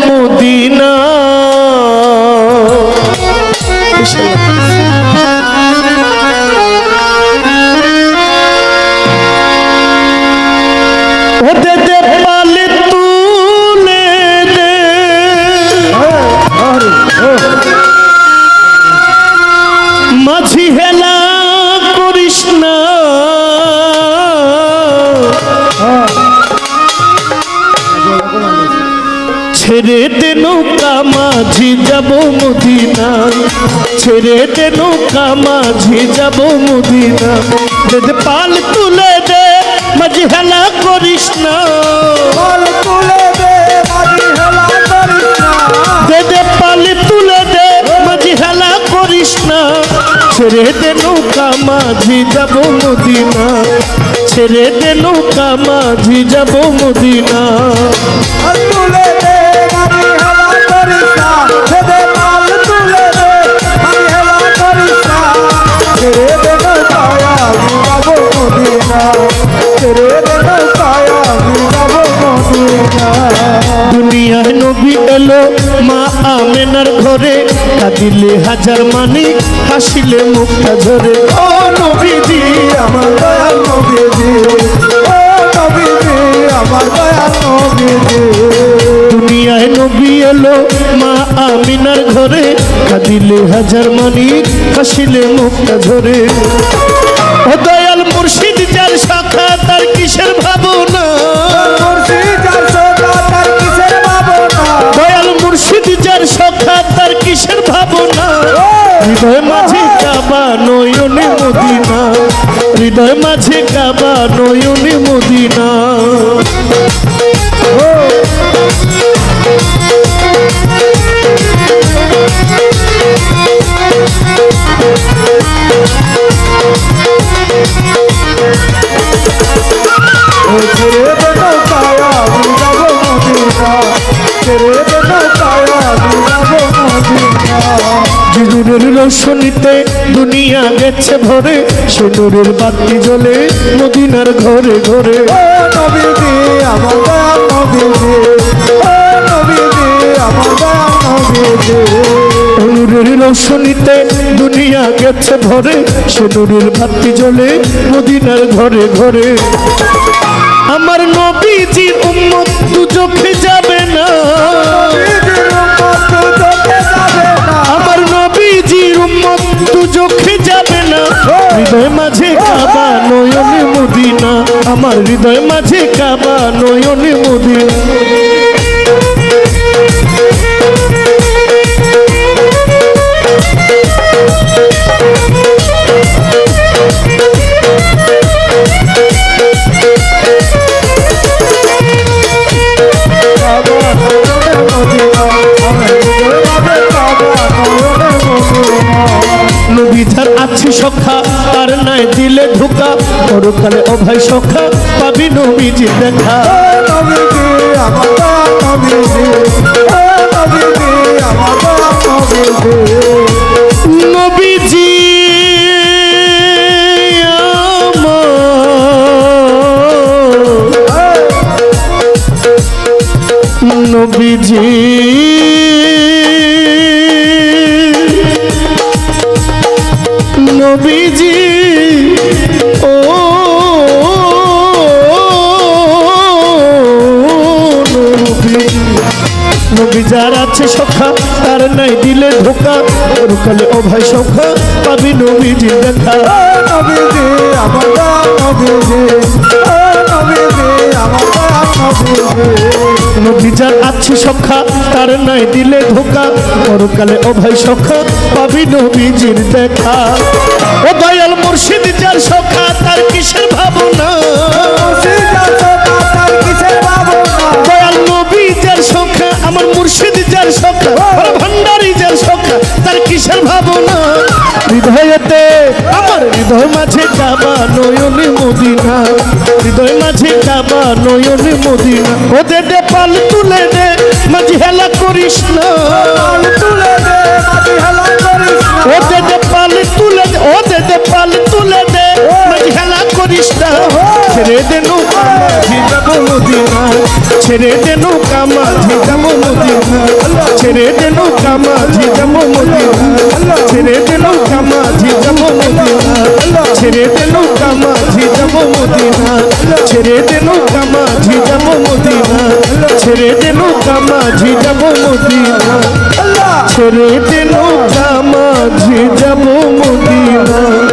Medina. মাঝি হেলা করিস না, ছেড়ে দে নৌকা মাঝি যাব মদিনা, ছেড়ে দে নৌকা মাঝি যাব মদিনা। দে পাল তুলে দে মাঝি হেলা করিস না, পাল তুলে দে মাঝি হেলা করিস না, দে পাল তুলে দে মাঝি হেলা করিস না। ছেড়ে দে নৌকা মাঝি যাব মদিনা, ছেড়ে দে নৌকা মাঝি যাব মদিনা। পাল তুলে দে মাঝি হেলা করিস না, দে পাল তুলে দে মাঝি হেলা করিস না। ছেড়ে দে নৌকায় আমি যাব মদিনা, ছেড়ে দে নৌকায় আমি যাব মদিনা। দুনিয়ায় নবী এলো মা আমেনার ঘরে, কাঁদিলে হাজার মানিক হাসিলে মুক্তা ঝরে। ও নবীজি আমার দয়াল নবীজি, ও নবীজি আমার দয়াল নবীজি। দুনিয়ায় নবী এলো মা আমিনার ঘরে, কাঁদিলে হাজার মানিক হাসিলে মুক্তা ঝরে। ও দয়াল মুর্শিদ যার শাখা তার কিসের ভাবনা, মুর্শিদ যার শাখা তার কিসের ভাবনা, দয়াল মুর্শিদ যার শাখা তার কিসের ভাবনা। হৃদয় মাঝে কাবা নয়নে মদিনা, হৃদয় মাঝে কাবা নয়নে মদিনা। ছেড়ে দে নৌকায় আমি যাব মদিনা, ছেড়ে দে নৌকায় আমি যাব মদিনা। নূরের রোশনীতে দুনিয়া গেছে ভরে, সে নূরের বাতি জ্বলে মদিনার ঘরে ঘরে। ও নবীজি আমার দয়াল নবীজি, ও নবীজি আমার দয়াল নবীজি। নূরের রোশনীতে দুনিয়া গেছে ভরে, সে নূরের বাতি জ্বলে মদিনার ঘরে ঘরে। আমার নবীজির উম্মত দুজখে যাবে না, আমার নবীজির উম্মত দুজখে যাবে না। হৃদয় মাঝে কাবা নয়নে মদিনা, আমার হৃদয় মাঝে কাবা নয়নে মদিনা। নবী যার আছে সখা তার নাই দিলে ধোকা, পরকালে ও ভাই সখা পাবি নবীজির দেখা। নবীজি আমার দয়াল নবীজি, ও নবীজি আমার দয়াল নবীজি। নবীজি নবীজি নবীজি ও নবী যার আছে সখা তার নাই দিলে ধোকা, পরকালে ও ভাই সখা পাবি নবীজি দেখা। নবীজি আমার দয়াল নবীজি, ও নবীজি আমার দয়াল নবীজি। নবী যার আছে সখা তার নাই দিলে ধোকা, পরকালে ও ভাই সখা পাবি নবীজির দেখা। ও দয়াল মুর্শিদ যার সখা তার কিসের ভাবনা, মুর্শিদ যার শাখা তার কিসের ভাবনা, দয়াল নবী যার সখা আমার মুর্শিদ যার সখা ভান্ডারি যার সখা তার কিসের ভাবনা। হৃদয়তে আমার হৃদয় মাঝে কাবা নয়নে মদিনা, হৃদয় মাঝে কাবা নয়নে মদিনা। ও দে পাল তুলে দে মাঝি হেলা করিস না, পাল তুলে দে মাঝি হেলা করিস না, ও দে পাল তুলে দে, ও দে পাল তুলে দে মাঝি হেলা করিস না। ছেড়ে দে নৌকা মাঝি যাব মদিনা, ছেড়ে দে নৌকা মাঝি যাবো মদিনা ছেড়ে দে নৌকা মাঝি যাবো মদিনা ছেড়ে দে নৌকা মাঝি যাবো মদিনা ছেড়ে দে নৌকা মাঝি যাবো মদিনা ছেড়ে দে নৌকা মাঝি যাবো মদিনা ছেড়ে দে নৌকা মাঝি যাবো মদিনা আল্লাহ ছেড়ে দে নৌকা মাঝি যাবো মদিনা